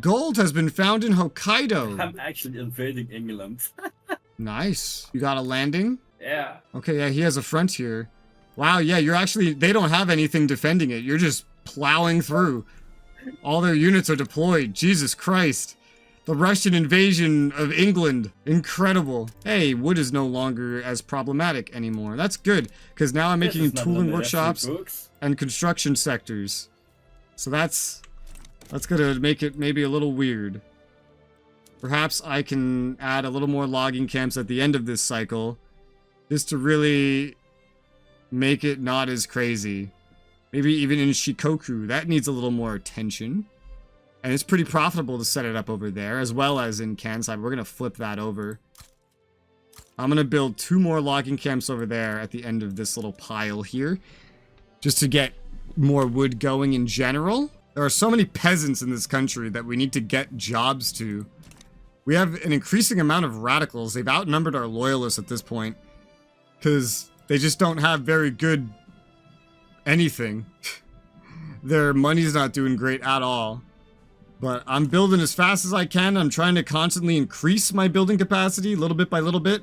Gold has been found in Hokkaido. I'm actually invading England. Nice. You got a landing? Yeah. Okay, yeah, he has a frontier. Wow, yeah, you're actually... They don't have anything defending it. You're just plowing through. All their units are deployed. Jesus Christ. The Russian invasion of England. Incredible. Hey, wood is no longer as problematic anymore. That's good, because now I'm making tooling workshops and construction sectors. So that's gonna make it maybe a little weird. Perhaps I can add a little more logging camps at the end of this cycle, just to really make it not as crazy. Maybe even in Shikoku, that needs a little more attention. And it's pretty profitable to set it up over there, as well as in Kansai. We're gonna flip that over. I'm gonna build 2 more logging camps over there at the end of this little pile here, just to get more wood going in general. There are so many peasants in this country that we need to get jobs to. We have an increasing amount of radicals. They've outnumbered our loyalists at this point, because they just don't have very good anything. Their money's not doing great at all. But I'm building as fast as I can. I'm trying to constantly increase my building capacity little bit by little bit,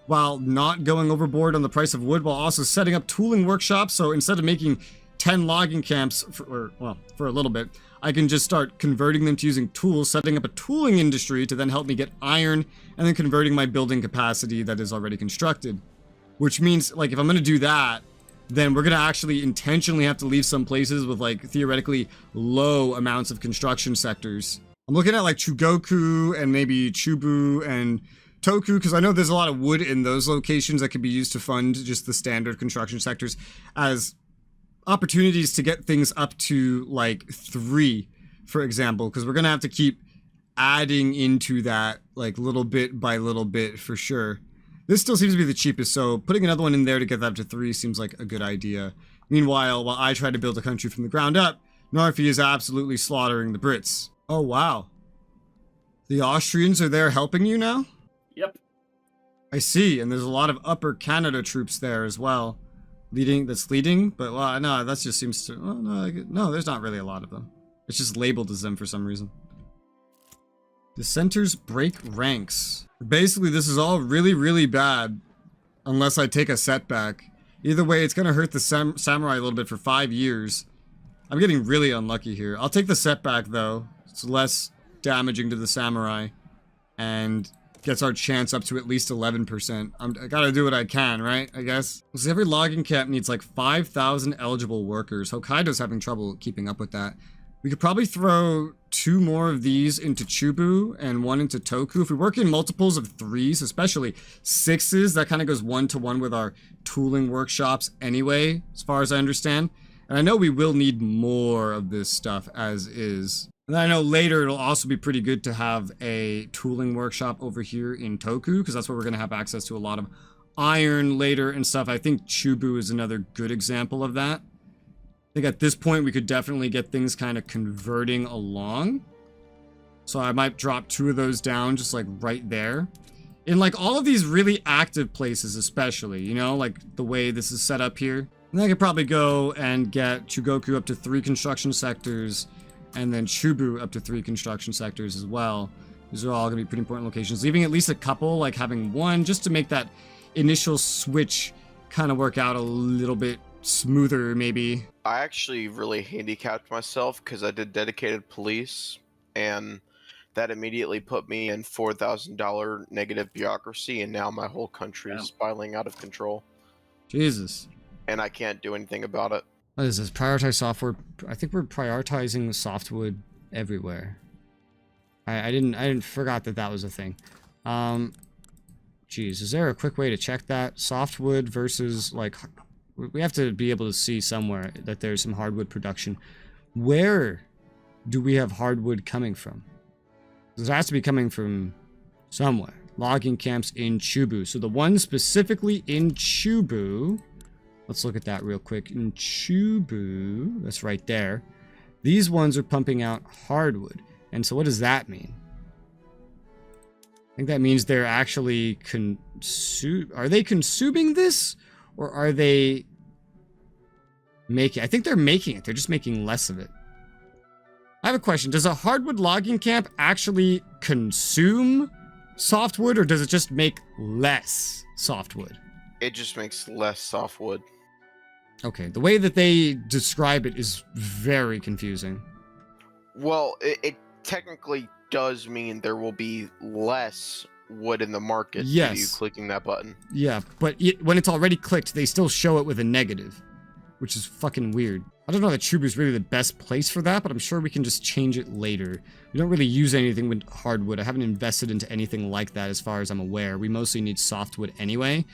while not going overboard on the price of wood, while also setting up tooling workshops. So instead of making 10 logging camps for a little bit, I can just start converting them to using tools, setting up a tooling industry to then help me get iron, and then converting my building capacity that is already constructed. Which means, like, if I'm going to do that, then we're going to actually intentionally have to leave some places with, like, theoretically low amounts of construction sectors. I'm looking at, like, Chugoku and maybe Chubu and Toku, because I know there's a lot of wood in those locations that could be used to fund just the standard construction sectors as opportunities to get things up to, like, 3, for example, because we're going to have to keep adding into that, like, little bit by little bit for sure. This still seems to be the cheapest, so putting another one in there to get that up to 3 seems like a good idea. Meanwhile, while I try to build a country from the ground up, Narfi is absolutely slaughtering the Brits. Oh, wow. The Austrians are there helping you now? Yep. I see, and there's a lot of Upper Canada troops there as well. That's leading, but well, no, that just seems to... Well, no, there's not really a lot of them. It's just labeled as them for some reason. Dissenters break ranks. Basically, this is all really, really bad unless I take a setback. Either way, it's going to hurt the samurai a little bit for 5 years. I'm getting really unlucky here. I'll take the setback, though. It's less damaging to the samurai and gets our chance up to at least 11%. I gotta do what I can, right? I guess. So every logging camp needs like 5,000 eligible workers. Hokkaido's having trouble keeping up with that. We could probably throw 2 more of these into Chubu and 1 into Toku. If we work in multiples of 3s, especially 6s, that kind of goes 1-to-1 with our tooling workshops anyway, as far as I understand. And I know we will need more of this stuff as is. And I know later it'll also be pretty good to have a tooling workshop over here in Toku, because that's where we're going to have access to a lot of iron later and stuff. I think Chubu is another good example of that. I think at this point we could definitely get things kind of converting along. So I might drop 2 of those down just like right there. In like all of these really active places especially, you know, like the way this is set up here. And I could probably go and get Chugoku up to 3 construction sectors, and then Chubu up to 3 construction sectors as well. These are all going to be pretty important locations. Leaving at least a couple, like having 1, just to make that initial switch kind of work out a little bit smoother, maybe. I actually really handicapped myself because I did dedicated police, and that immediately put me in $4,000 negative bureaucracy, and now my whole country is spiraling out of control. Jesus. And I can't do anything about it. What is this? Prioritize software. I think we're prioritizing softwood everywhere. I forgot that was a thing. Geez, is there a quick way to check that? Softwood versus, like, we have to be able to see somewhere that there's some hardwood production. Where do we have hardwood coming from? This has to be coming from somewhere. Logging camps in Chubu. So the one specifically in Chubu... Let's look at that real quick. In Chubu, that's right there. These ones are pumping out hardwood. And so what does that mean? I think that means they're actually are they consuming this? Or are they making... I think they're making it. They're just making less of it. I have a question. Does a hardwood logging camp actually consume softwood, or does it just make less softwood? It just makes less softwood. Okay, the way that they describe it is very confusing. Well, it technically does mean there will be less wood in the market due to you clicking that button. Yeah, but when it's already clicked, they still show it with a negative, which is fucking weird. I don't know that Chubu is really the best place for that, but I'm sure we can just change it later. We don't really use anything with hardwood. I haven't invested into anything like that as far as I'm aware. We mostly need softwood anyway.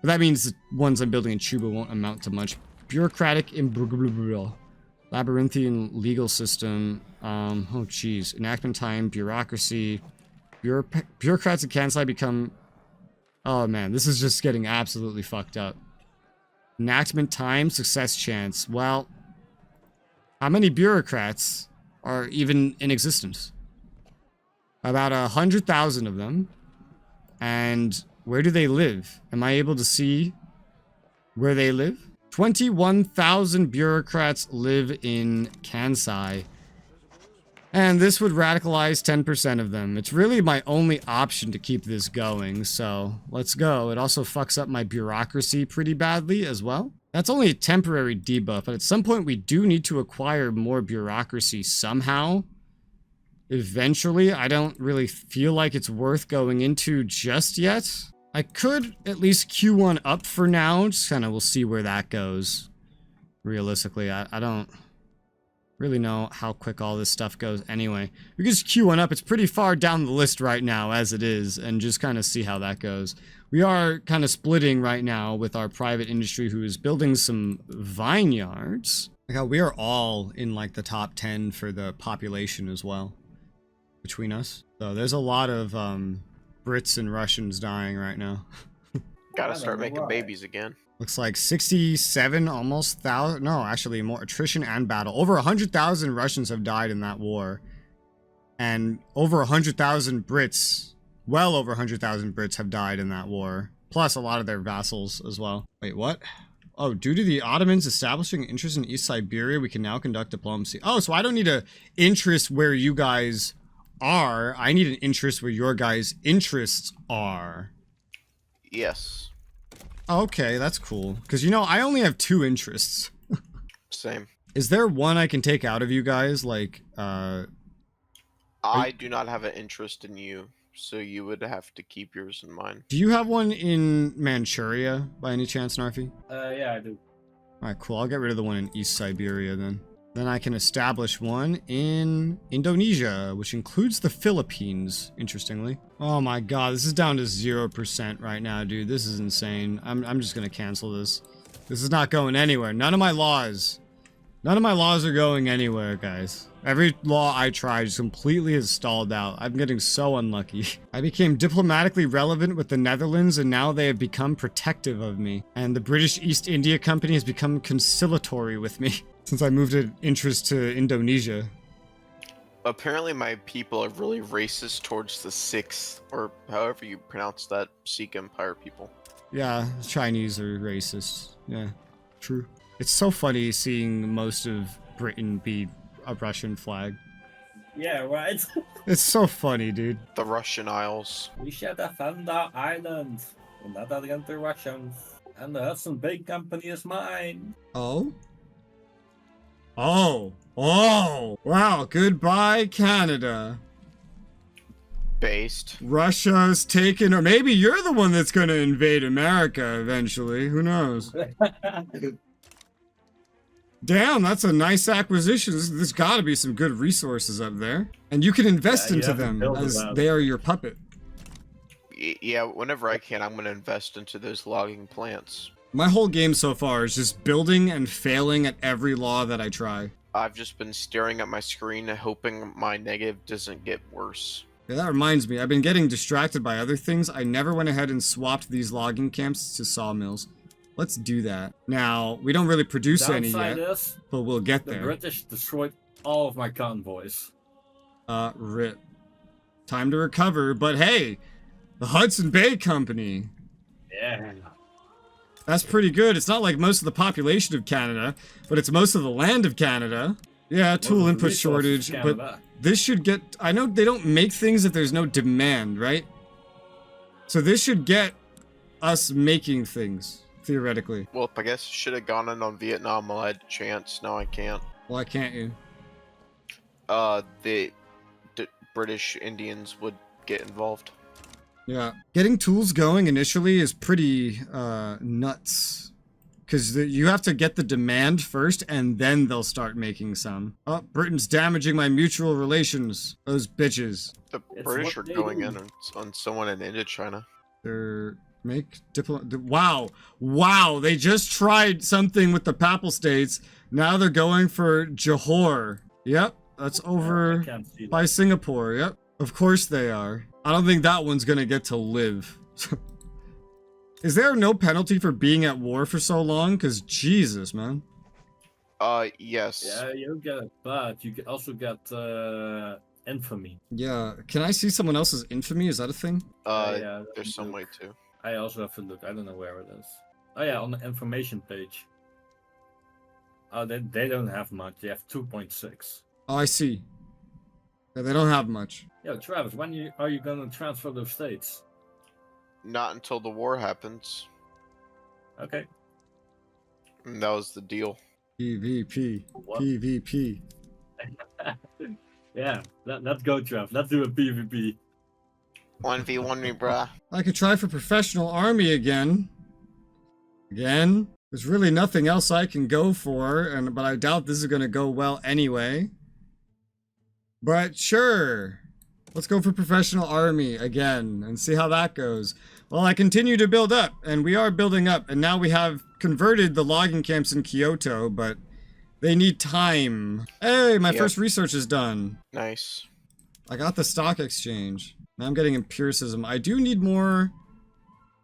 But that means the ones I'm building in Chubu won't amount to much. Bureaucratic labyrinthian legal system. Oh geez. Enactment time, bureaucracy. Bureaucrats in Kansai become... Oh man, this is just getting absolutely fucked up. Enactment time, success chance. Well, how many bureaucrats are even in existence? About 100,000 of them. And where do they live? Am I able to see where they live? 21,000 bureaucrats live in Kansai. And this would radicalize 10% of them. It's really my only option to keep this going, so let's go. It also fucks up my bureaucracy pretty badly as well. That's only a temporary debuff, but at some point we do need to acquire more bureaucracy somehow. Eventually, I don't really feel like it's worth going into just yet. I could at least Q1 up for now, just kind of we'll see where that goes. Realistically, I don't really know how quick all this stuff goes anyway. We can just Q1 up. It's pretty far down the list right now as it is, and just kind of see how that goes. We are kind of splitting right now with our private industry who is building some vineyards. Like how we are all in like the top 10 for the population as well between us. So there's a lot of Brits and Russians dying right now. Gotta start making babies again. Looks like 67, almost thousand. No, actually more attrition and battle. Over 100,000 Russians have died in that war. And over 100,000 Brits, well over 100,000 Brits have died in that war. Plus a lot of their vassals as well. Wait, what? Oh, due to the Ottomans establishing interest in East Siberia, we can now conduct diplomacy. Oh, so I don't need an interest where you guys are. I need an interest where your guys' interests are. Yes. Okay, that's cool. Because, you know, I only have 2 interests. Same. Is there one I can take out of you guys? Like, I do not have an interest in you, so you would have to keep yours in mind. Do you have one in Manchuria, by any chance, Narfi? Yeah, I do. Alright, cool. I'll get rid of the one in East Siberia, then. Then I can establish one in Indonesia, which includes the Philippines, interestingly. Oh my god, this is down to 0% right now, dude. This is insane. I'm just gonna cancel this. This is not going anywhere. None of my laws are going anywhere, guys. Every law I tried just completely has stalled out. I'm getting so unlucky. I became diplomatically relevant with the Netherlands, and now they have become protective of me. And the British East India Company has become conciliatory with me since I moved an interest to Indonesia. Apparently my people are really racist towards the Sikhs, or however you pronounce that, Sikh Empire people. Yeah, Chinese are racist. Yeah, true. It's so funny seeing most of Britain be a Russian flag. Yeah, right. It's so funny, dude. The Russian Isles. We shall defend our island. We're not against the Russians. And the Hudson Bay Company is mine. Oh? Oh. Oh. Wow, goodbye, Canada. Based. Russia's taken, or maybe you're the one that's gonna invade America eventually. Who knows? Damn, that's a nice acquisition. There's gotta be some good resources up there. And you can invest into them as they are your puppet. Yeah, whenever I can, I'm gonna invest into those logging plants. My whole game so far is just building and failing at every law that I try. I've just been staring at my screen hoping my negative doesn't get worse. Yeah, that reminds me, I've been getting distracted by other things. I never went ahead and swapped these logging camps to sawmills. Let's do that. Now, we don't really produce any yet, but we'll get there. The British destroyed all of my convoys. Rip. Time to recover, but hey, the Hudson Bay Company. Yeah. That's pretty good. It's not like most of the population of Canada, but it's most of the land of Canada. Yeah, Most tool of the input resources shortage, in but Canada. this should get... I know they don't make things if there's no demand, right? So this should get us making things, theoretically. Well, I guess I should have gone in on Vietnam while I had the chance. Now I can't. Why can't you? The British Indians would get involved. Yeah. Getting tools going initially is pretty nuts. Because you have to get the demand first, and then they'll start making some. Oh, Britain's damaging my mutual relations. Those bitches. The It's British what are they going do. in on someone in Indochina. They're... Wow. Wow. They just tried something with the Papal States. Now they're going for Johor. Yep. That's I over can't see that. by Singapore. Yep. Of course they are. I don't think that one's gonna get to live. Is there no penalty for being at war for so long? Because Jesus, man. Yes. Yeah, you get it, but you also get infamy. Yeah. Can I see someone else's infamy? Is that a thing? Yeah, There's some way look. too. I also have to look. I don't know where it is. Oh yeah, on the information page. Oh, they don't have much. They have 2.6. Oh, I see. Yeah, they don't have much. Yo, Travis, when are you gonna transfer those states? Not until the war happens. Okay. And that was the deal. PvP. What? PvP. Yeah, let's go, Trav. Let's do a PvP. 1v1 me, bruh. I could try for professional army again. Again? There's really nothing else I can go for, but I doubt this is gonna go well anyway. But sure. Let's go for professional army again and see how that goes. Well, I continue to build up, and we are building up, and now we have converted the logging camps in Kyoto, but they need time. Hey, my Yep. first research is done. Nice. I got the stock exchange. Now I'm getting empiricism. I do need more...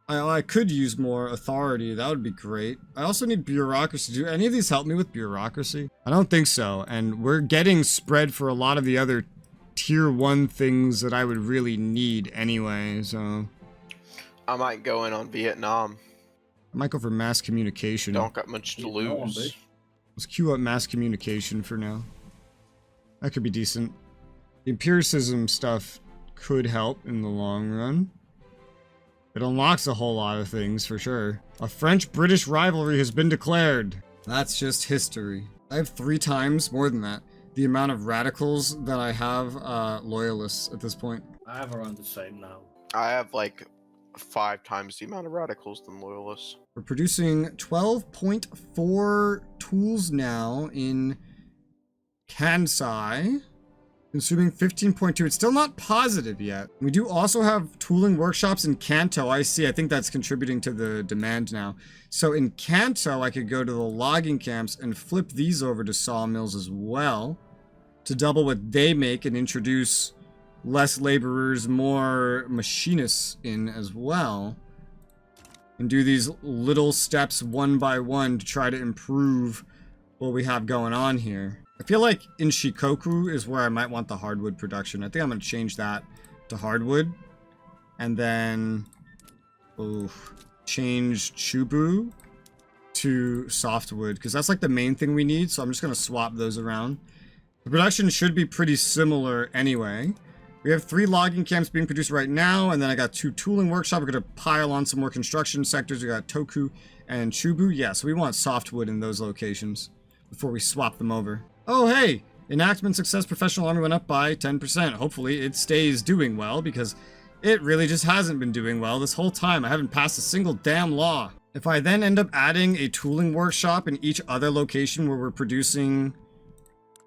I could use more authority. That would be great. I also need bureaucracy. Do any of these help me with bureaucracy? I don't think so. And we're getting spread for a lot of the other tier 1 things that I would really need anyway, so... I might go in on Vietnam. I might go for mass communication. Don't got much to Vietnam, lose. bitch. Let's queue up mass communication for now. That could be decent. The empiricism stuff could help in the long run. It unlocks a whole lot of things, for sure. A French-British rivalry has been declared. That's just history. I have 3 times, more than that, the amount of radicals that I have loyalists at this point. I have around the same now. I have like 5 times the amount of radicals than loyalists. We're producing 12.4 tools now in Kansai. Consuming 15.2. It's still not positive yet. We do also have tooling workshops in Kanto. I see. I think that's contributing to the demand now. So in Kanto, I could go to the logging camps and flip these over to sawmills as well to double what they make and introduce less laborers, more machinists in as well. And do these little steps one by one to try to improve what we have going on here. I feel like in Shikoku is where I might want the hardwood production. I think I'm going to change that to hardwood. And then change Chubu to softwood, because that's like the main thing we need. So I'm just going to swap those around. The production should be pretty similar anyway. We have 3 logging camps being produced right now, and then I got 2 tooling workshops. We're going to pile on some more construction sectors. We got Toku and Chubu. Yeah, so we want softwood in those locations before we swap them over. Oh, hey! Enactment success professional army went up by 10%. Hopefully it stays doing well, because it really just hasn't been doing well this whole time. I haven't passed a single damn law. If I then end up adding a tooling workshop in each other location where we're producing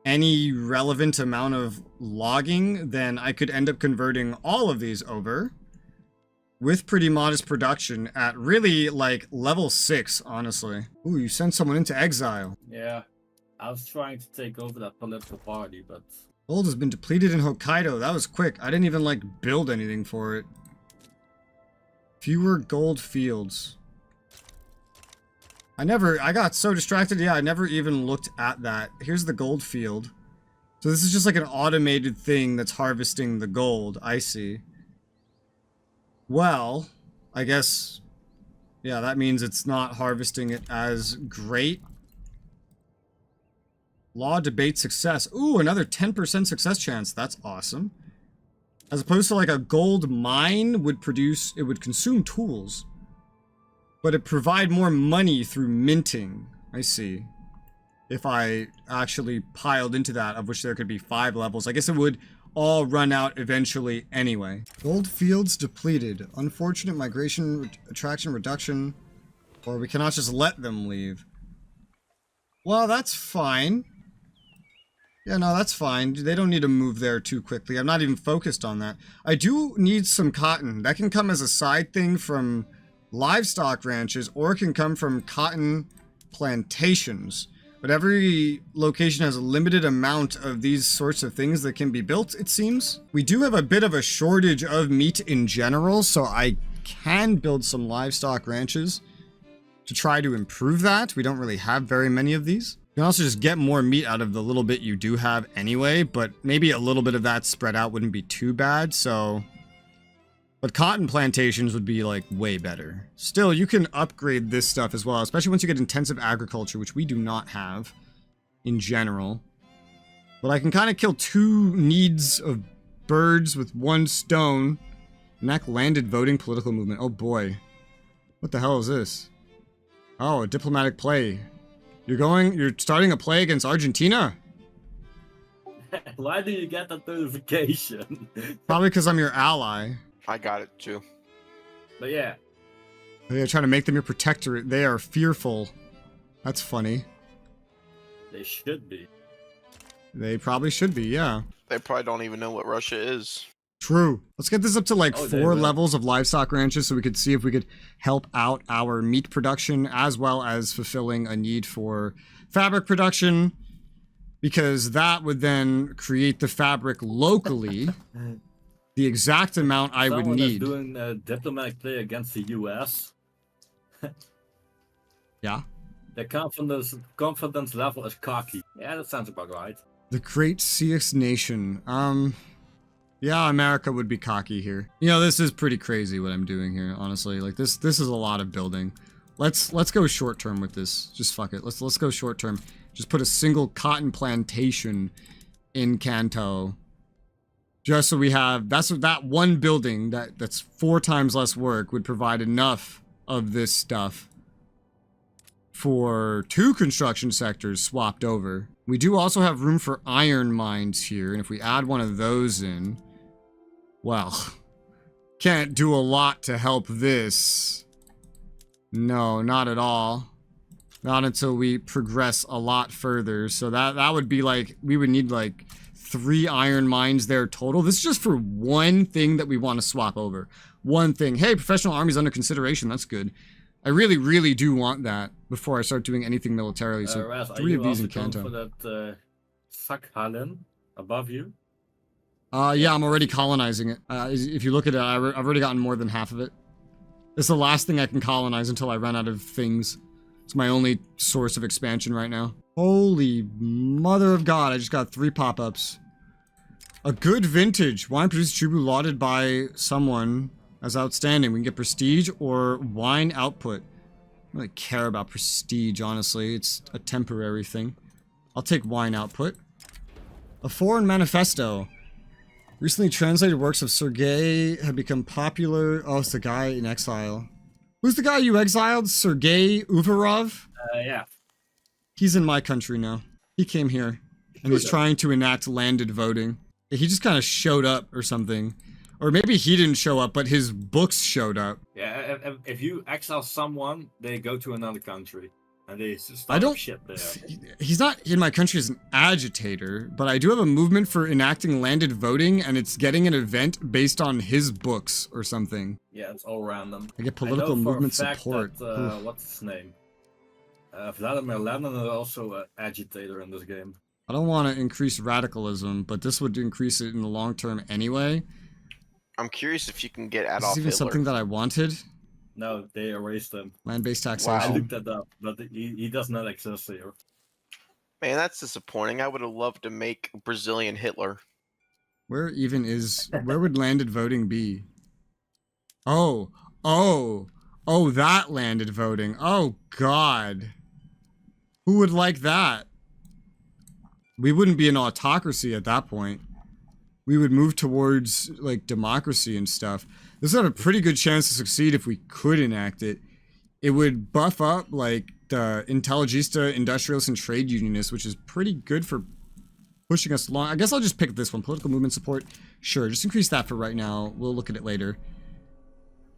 any relevant amount of logging, then I could end up converting all of these over with pretty modest production at really like level 6, honestly. Ooh, you sent someone into exile. Yeah, I was trying to take over that political party, but Gold has been depleted in Hokkaido. That was quick. I didn't even like build anything for it. Fewer gold fields. I got so distracted. Yeah, I never even looked at that. Here's the gold field. So this is just like an automated thing that's harvesting the gold. I see. Well, I guess, yeah, that means it's not harvesting it as great. Law debate success. Ooh, another 10% success chance. That's awesome. As opposed to like a gold mine would produce, it would consume tools. But it provide more money through minting. I see. If I actually piled into that, of which there could be 5 levels. I guess it would all run out eventually anyway. Gold fields depleted. Unfortunate migration attraction reduction. Or we cannot just let them leave. Well, that's fine. Yeah, no, that's fine. They don't need to move there too quickly. I'm not even focused on that. I do need some cotton. That can come as a side thing from livestock ranches, or it can come from cotton plantations. But every location has a limited amount of these sorts of things that can be built, it seems. We do have a bit of a shortage of meat in general, so I can build some livestock ranches to try to improve that. We don't really have very many of these. You can also just get more meat out of the little bit you do have anyway, but maybe a little bit of that spread out wouldn't be too bad, so... But cotton plantations would be, like, way better. Still, you can upgrade this stuff as well, especially once you get intensive agriculture, which we do not have in general. But I can kind of kill 2 needs of birds with 1 stone. Enact landed voting political movement. Oh boy. What the hell is this? Oh, a diplomatic play. You're starting a play against Argentina? Why do you get that notification? Probably because I'm your ally. I got it too. But yeah. They're trying to make them your protectorate. They are fearful. That's funny. They should be. They probably should be, yeah. They probably don't even know what Russia is. True. Let's get this up to like 4 will. levels of livestock ranches so we could see if we could help out our meat production as well as fulfilling a need for fabric production, because that would then create the fabric locally. The exact amount I would need. Is doing a diplomatic play against the US. Yeah. The confidence level is cocky. Yeah, that sounds about right. The Great CX Nation. Yeah, America would be cocky here. You know, this is pretty crazy what I'm doing here, honestly. Like this is a lot of building. Let's go short term with this. Just fuck it. Let's go short term. Just put a single cotton plantation in Kanto. Just so we have, that one building that's 4 times less work would provide enough of this stuff for 2 construction sectors swapped over. We do also have room for iron mines here, and if we add one of those in, well, can't do a lot to help this. No, not at all. Not until we progress a lot further. So that would be like, we would need like 3 iron mines there total. This is just for one thing that we want to swap over. One thing. Hey, professional army's under consideration. That's good. I really, really do want that before I start doing anything militarily. So Raz, 3 of these in Kanto. for that Sakhalin above you? Yeah, I'm already colonizing it. If you look at it, I've already gotten more than half of it. It's the last thing I can colonize until I run out of things. It's my only source of expansion right now. Holy mother of God, I just got 3 pop-ups. A good vintage. Wine produced Chubu lauded by someone as outstanding. We can get prestige or wine output. I don't really care about prestige, honestly. It's a temporary thing. I'll take wine output. A foreign manifesto. Recently translated works of Sergei have become popular. Oh, it's the guy in exile. Who's the guy you exiled? Sergei Uvarov? Yeah. He's in my country now. He came here, and he's trying to enact landed voting. He just kind of showed up or something. Or maybe he didn't show up, but his books showed up. Yeah, if you exile someone, they go to another country. And they start shit there. He's not in my country as an agitator, but I do have a movement for enacting landed voting, and it's getting an event based on his books or something. Yeah, it's all random. I get political movement support. That, what's his name? Vladimir Lenin is also an agitator in this game. I don't want to increase radicalism, but this would increase it in the long term anyway. I'm curious if you can get Adolf Is this even Hitler. something that I wanted? No, they erased him. Land-based I taxation. looked that up, but he does not exist here. Man, that's disappointing. I would have loved to make Brazilian Hitler. Where would landed voting be? Oh, that landed voting. Oh, God. Who would like that? We wouldn't be an autocracy at that point. We would move towards, like, democracy and stuff. This had a pretty good chance to succeed if we could enact it. It would buff up, like, the Intelligista, Industrialists, and Trade Unionists, which is pretty good for pushing us along. I guess I'll just pick this one. Political movement support. Sure, just increase that for right now. We'll look at it later.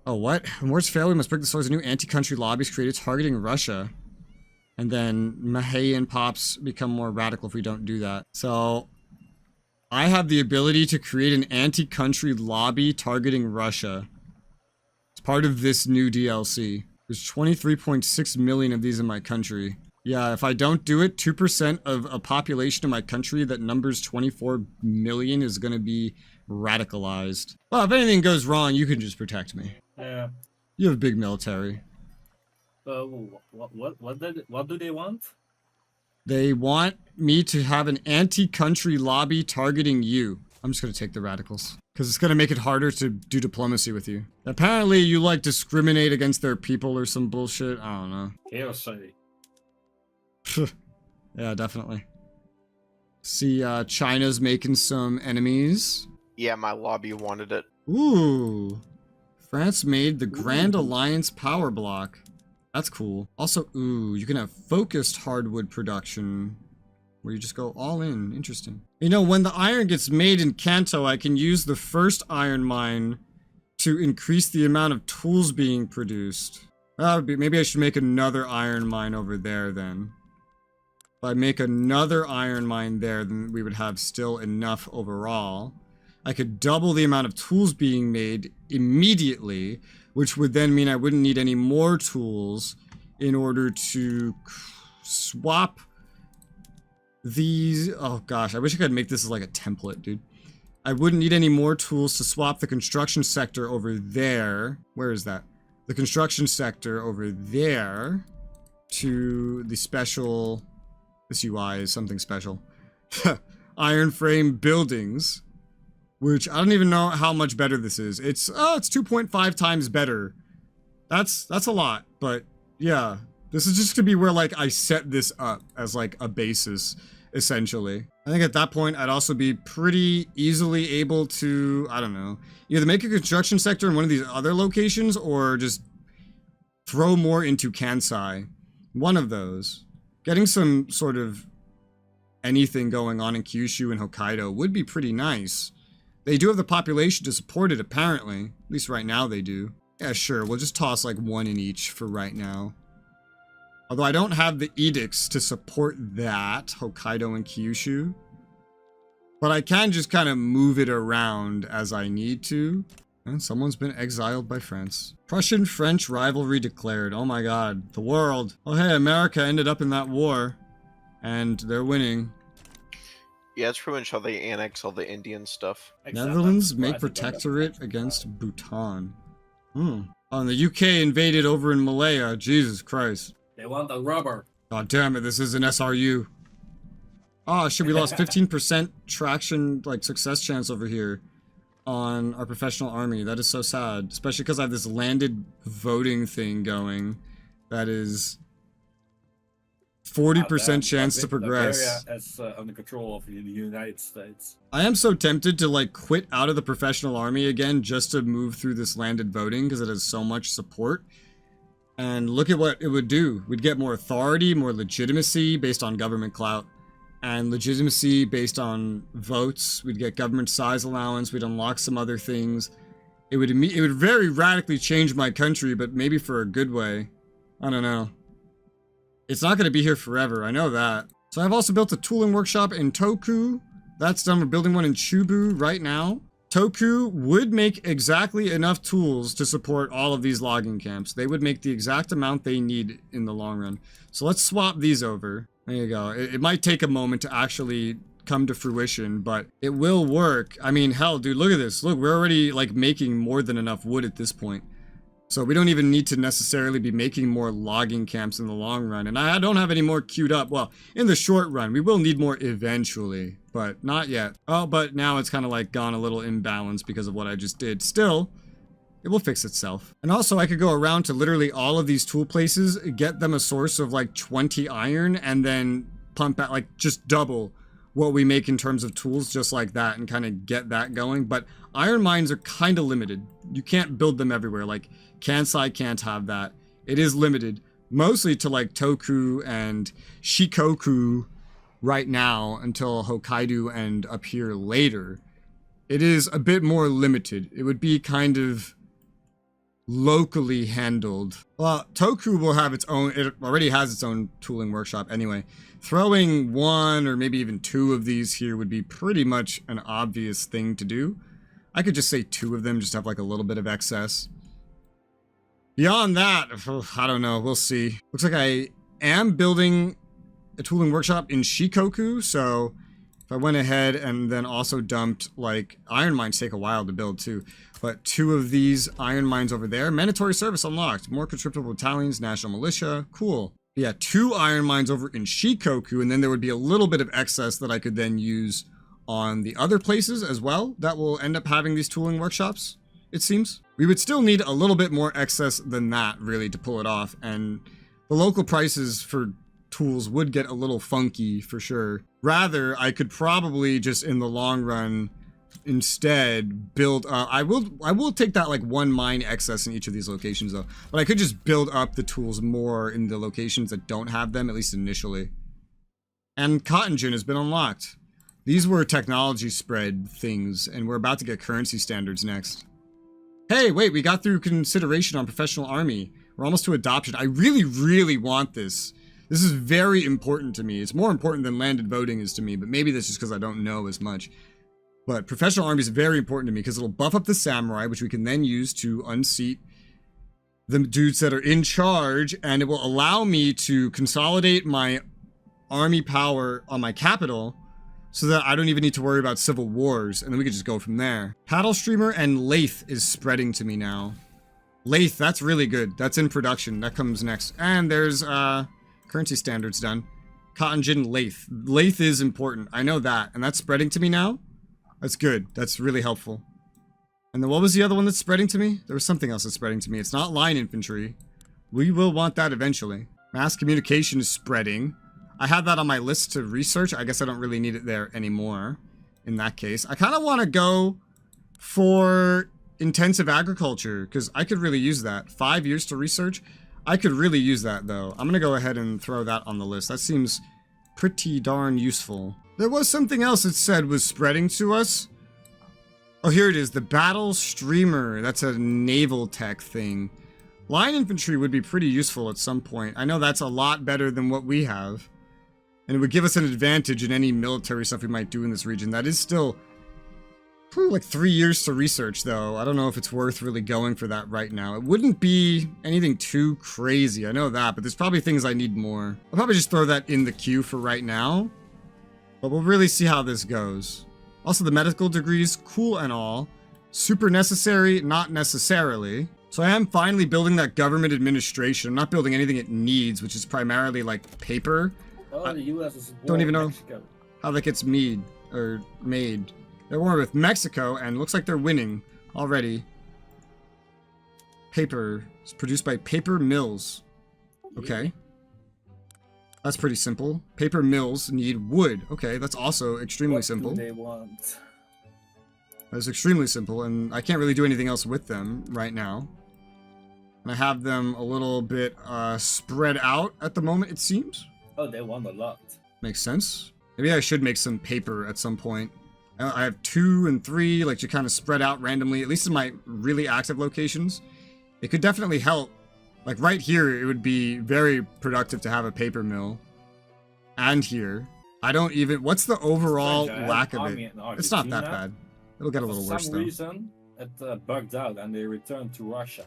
Oh, what? When wars fail, we must break the source of new anti-country lobbies created targeting Russia. And then Mahayan pops become more radical if we don't do that. So, I have the ability to create an anti-country lobby targeting Russia. It's part of this new DLC. There's 23.6 million of these in my country. Yeah, if I don't do it, 2% of a population in my country that numbers 24 million is going to be radicalized. Well, if anything goes wrong, you can just protect me. Yeah. You have a big military. What do they want? They want me to have an anti-country lobby targeting you. I'm just going to take the radicals. Because it's going to make it harder to do diplomacy with you. Apparently you, like, discriminate against their people or some bullshit. I don't know. Chaos. Yeah, definitely. See, China's making some enemies. Yeah, my lobby wanted it. Ooh. France made the Grand Alliance power block. That's cool. Also, ooh, you can have focused hardwood production where you just go all in. Interesting. You know, when the iron gets made in Kanto, I can use the first iron mine to increase the amount of tools being produced. That would be, maybe I should make another iron mine over there then. If I make another iron mine there, then we would have still enough overall. I could double the amount of tools being made immediately, which would then mean I wouldn't need any more tools in order to swap these. Oh gosh, I wish I could make this as like a template, dude. I wouldn't need any more tools to swap the construction sector over there. Where is that? The construction sector over there to the special. This UI is something special. Iron frame buildings. Which, I don't even know how much better this is. It's 2.5 times better. That's a lot, but yeah. This is just gonna be where, like, I set this up as, like, a basis, essentially. I think at that point, I'd also be pretty easily able to, I don't know, either make a construction sector in one of these other locations, or just throw more into Kansai. One of those. Getting some sort of anything going on in Kyushu and Hokkaido would be pretty nice. They do have the population to support it, apparently. At least right now they do. Yeah, sure. We'll just toss like one in each for right now. Although I don't have the edicts to support that, Hokkaido and Kyushu. But I can just kind of move it around as I need to. And someone's been exiled by France. Prussian-French rivalry declared. Oh my god. The world. Oh hey, America ended up in that war. And they're winning. Yeah, it's pretty much how they annex all the Indian stuff. Netherlands make protectorate against Bhutan. Oh, and the UK invaded over in Malaya. Jesus Christ. They want the rubber. God damn it, this is an SRU. Oh shit, we lost 15% traction, like, success chance over here on our professional army. That is so sad. Especially because I have this landed voting thing going. That is 40% chance to progress. Liberia is under control of the United States. I am so tempted to, like, quit out of the professional army again just to move through this landed voting because it has so much support. And look at what it would do. We'd get more authority, more legitimacy based on government clout, and legitimacy based on votes. We'd get government size allowance. We'd unlock some other things. It would very radically change my country, but maybe for a good way. I don't know. It's not going to be here forever, I know that. So I've also built a tooling workshop in Toku. That's done. We're building one in Chubu right now. Toku would make exactly enough tools to support all of these logging camps. They would make the exact amount they need in the long run. So let's swap these over. There you go. It might take a moment to actually come to fruition, but it will work. I mean, hell, dude, look at this. Look, we're already, like, making more than enough wood at this point. So we don't even need to necessarily be making more logging camps in the long run. And I don't have any more queued up. Well, in the short run, we will need more eventually, but not yet. Oh, but now it's kind of like gone a little imbalanced because of what I just did. Still, it will fix itself. And also I could go around to literally all of these tool places, get them a source of like 20 iron, and then pump out, like, just double what we make in terms of tools just like that and kind of get that going. But iron mines are kind of limited. You can't build them everywhere. Like Kansai can't have that. It is limited mostly to like Toku and Shikoku right now until Hokkaido and up here later. It is a bit more limited. It would be kind of locally handled. Well, Toku will have its own, it already has its own tooling workshop anyway. Throwing one or maybe even two of these here would be pretty much an obvious thing to do. I could just say two of them, just have like a little bit of excess. Beyond that, I don't know, we'll see. Looks like I am building a tooling workshop in Shikoku, so if I went ahead and then also dumped, like, iron mines take a while to build too, but two of these iron mines over there. Mandatory service unlocked. More conscriptable battalions, national militia. Cool. Yeah, two iron mines over in Shikoku, and then there would be a little bit of excess that I could then use on the other places as well that will end up having these tooling workshops, it seems. We would still need a little bit more excess than that, really, to pull it off, and the local prices for tools would get a little funky for sure. Rather, I could probably just in the long run instead build I will take that like one mine excess in each of these locations though, but I could just build up the tools more in the locations that don't have them, at least initially. And cotton gin has been unlocked. These were technology spread things, and we're about to get currency standards next. Hey, wait, we got through consideration on professional army. We're almost to adoption. I really want this. This is very important to me. It's more important than landed voting is to me, but maybe that's just because I don't know as much. But professional army is very important to me because it'll buff up the samurai, which we can then use to unseat the dudes that are in charge, and it will allow me to consolidate my army power on my capital so that I don't even need to worry about civil wars, and then we can just go from there. Paddle streamer and lathe is spreading to me now. Lathe, that's really good. That's in production. That comes next. And there's currency standards done. Cotton gin lathe. Lathe is important. I know that. And that's spreading to me now. That's good. That's really helpful. And then what was the other one that's spreading to me? There was something else that's spreading to me. It's not line infantry. We will want that eventually. Mass communication is spreading. I had that on my list to research. I guess I don't really need it there anymore. In that case, I kind of want to go for intensive agriculture because I could really use that. 5 years to research. I could really use that though. I'm gonna go ahead and throw that on the list. That seems pretty darn useful. There was something else it said was spreading to us. Oh, here it is. The battle streamer. That's a naval tech thing. Line infantry would be pretty useful at some point. I know that's a lot better than what we have. And it would give us an advantage in any military stuff we might do in this region. That is still like 3 years to research, though. I don't know if it's worth really going for that right now. It wouldn't be anything too crazy, I know that, but there's probably things I need more. I'll probably just throw that in the queue for right now, but we'll really see how this goes. Also, the medical degrees, cool and all. Super necessary, not necessarily. So I am finally building that government administration. I'm not building anything it needs, which is primarily like paper. Oh, the U.S. is don't even know Mexico. How that gets made. They're war with Mexico, and looks like they're winning already. Paper. It's produced by paper mills. Okay. That's pretty simple. Paper mills need wood. Okay, that's also extremely simple. What do they want? That's extremely simple, and I can't really do anything else with them right now. And I have them a little bit spread out at the moment, it seems. Oh, they want a lot. Makes sense. Maybe I should make some paper at some point. I have 2 and 3, like, to kind of spread out randomly, at least in my really active locations. It could definitely help. Like, right here, it would be very productive to have a paper mill. And here. I don't even... What's the overall lack of it? It's not that bad. It'll get a little worse, though. For some reason, it bugged out and they returned to Russia.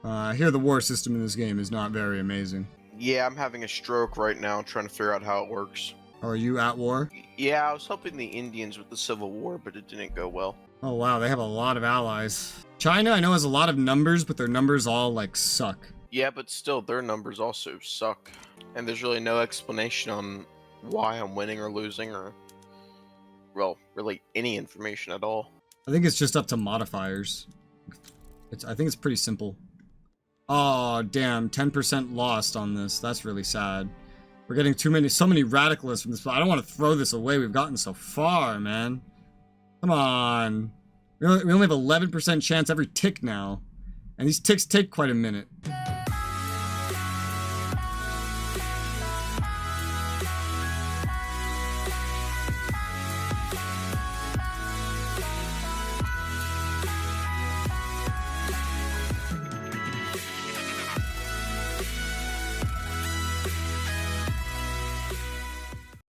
I hear the war system in this game is not very amazing. Yeah, I'm having a stroke right now trying to figure out how it works. Are you at war? Yeah, I was helping the Indians with the Civil War, but it didn't go well. Oh wow, they have a lot of allies. China, I know, has a lot of numbers, but their numbers all, like, suck. Yeah, but still, their numbers also suck. And there's really no explanation on why I'm winning or losing, or... well, really any information at all. I think it's just up to modifiers. I think it's pretty simple. Oh, damn, 10% lost on this. That's really sad. We're getting so many radicalists from this. I don't want to throw this away. We've gotten so far, man. Come on. We only have 11% chance every tick now. And these ticks take quite a minute.